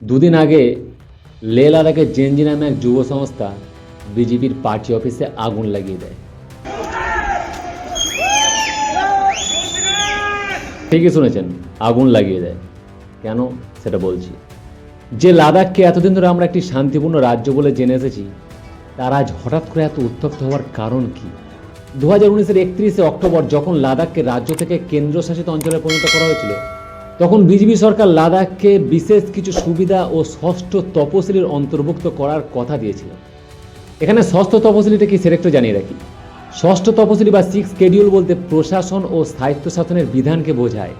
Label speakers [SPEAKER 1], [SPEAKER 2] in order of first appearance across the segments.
[SPEAKER 1] দুদিন আগে লে লাদাখের জেনজি নামে এক যুব সংস্থা বিজেপির পার্টি অফিসে আগুন লাগিয়ে দেয়। ঠিকই শুনেছেন, আগুন লাগিয়ে দেয়। কেন সেটা বলছি। যে লাদাখকে এতদিন ধরে আমরা একটি শান্তিপূর্ণ রাজ্য বলে জেনে এসেছি, তার আজ হঠাৎ করে এত উত্তপ্ত হওয়ার কারণ কি? 2019-এর 31শে অক্টোবর যখন লাদাখকে রাজ্য থেকে কেন্দ্রশাসিত অঞ্চলে পরিণত করা হয়েছিল, তখন বিজেপি সরকার লাদাখকে বিশেষ কিছু সুবিধা ও ষষ্ঠ তপশিলির অন্তর্ভুক্ত করার কথা দিয়েছিল। এখানে ষষ্ঠ তপশিলিটা কি সেটা একটু জানিয়ে রাখি। ষষ্ঠ তপশিলি বা সিক্স শিডিউল বলতে প্রশাসন ও স্বায়ত্তশাসনের বিধানকে বোঝায়।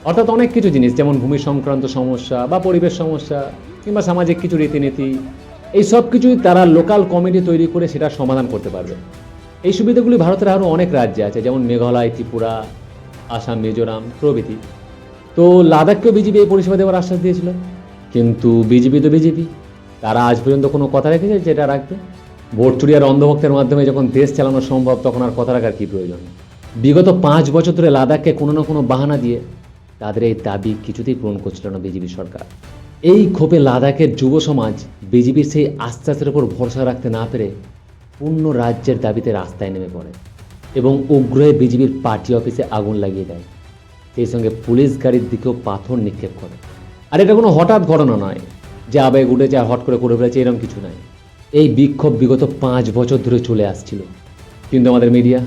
[SPEAKER 1] অর্থাৎ অনেক কিছু জিনিস, যেমন ভূমি সংক্রান্ত সমস্যা বা পরিবেশ সমস্যা কিংবা সামাজিক কিছু রীতিনীতি, এই সব কিছুই তারা লোকাল কমিটি তৈরি করে সেটা সমাধান করতে পারবে। এই সুবিধাগুলি ভারতের আরও অনেক রাজ্যে আছে, যেমন মেঘালয়, ত্রিপুরা, আসাম, মিজোরাম প্রভৃতি। তো লাদাখকেও বিজেপি এই পরিষেবা দেওয়ার আশ্বাস দিয়েছিল, কিন্তু বিজেপি তো বিজেপি, তারা আজ পর্যন্ত কোনো কথা রেখেছে যেটা রাখবে? ভোট চুরি আর অন্ধভক্তের মাধ্যমে যখন দেশ চালানো সম্ভব, তখন আর কথা রাখার কী প্রয়োজন? বিগত 5 বছর ধরে লাদাখকে কোনো না কোনো বাহানা দিয়ে তাদের এই দাবি কিছুতেই পূরণ করছিল না বিজেপি সরকার। এই ক্ষোভে লাদাখের যুব সমাজ বিজেপির সেই আশ্বাসের উপর ভরসা রাখতে না পেরে পূর্ণ রাজ্যের দাবিতে রাস্তায় নেমে পড়ে এবং উগ্রহে বিজেপির পার্টি অফিসে আগুন লাগিয়ে দেয়। সেই সঙ্গে পুলিশ গাড়ির দিকেও পাথর নিক্ষেপ করে। আর এটা কোনো হঠাৎ ঘটনা নয় যে আবেগ উঠেছে আর হট করে ফেলেছে, এরকম কিছু নয়। এই বিক্ষোভ বিগত 5 বছর ধরে চলে আসছিল, কিন্তু আমাদের মিডিয়া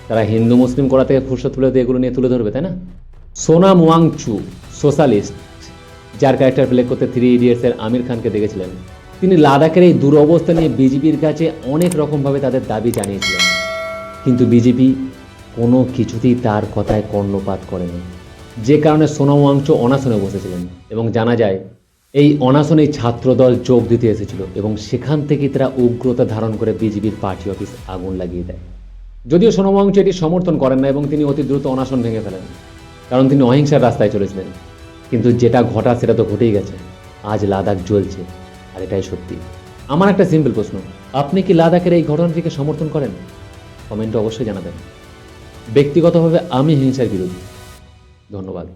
[SPEAKER 1] তারা হিন্দু মুসলিম করা থেকে ফুরসত তুলে দিয়ে এগুলো নিয়ে তুলে ধরবে, তাই না? সোনাম ওয়াংচু, সোশ্যালিস্ট, যার ক্যারেক্টার প্লে করতে 3 ইডিয়টসের আমির খানকে দেখেছিলেন, তিনি লাদাখের এই দুরবস্থা নিয়ে বিজেপির কাছে অনেক রকমভাবে তাদের দাবি জানিয়েছিলেন, কিন্তু বিজেপি কোনো কিছুতেই তার কথায় কর্ণপাত করেনি। যে কারণে সোনাম ওয়াংচু অনাসনে বসেছিলেন এবং জানা যায় এই অনাসনেই ছাত্রদল যোগ দিতে এসেছিল এবং সেখান থেকে তারা উগ্রতা ধারণ করে বিজেপির পার্টি অফিস আগুন লাগিয়ে দেয়। যদিও সোনাম ওয়াংচু এটি সমর্থন করেন না এবং তিনি অতি দ্রুত অনাসন ভেঙে ফেলেন, কারণ তিনি অহিংসার রাস্তায় চলেছিলেন। কিন্তু যেটা ঘটা সেটা তো ঘটেই গেছে, আজ লাদাখ জ্বলছে, আর এটাই সত্যি। আমার একটা সিম্পল প্রশ্ন, আপনি কি লাদাখের এই ঘটনাটিকে সমর্থন করেন? কমেন্টে অবশ্যই জানাবেন। ব্যক্তিগতভাবে আমি হিংসার বিরোধী। ধন্যবাদ।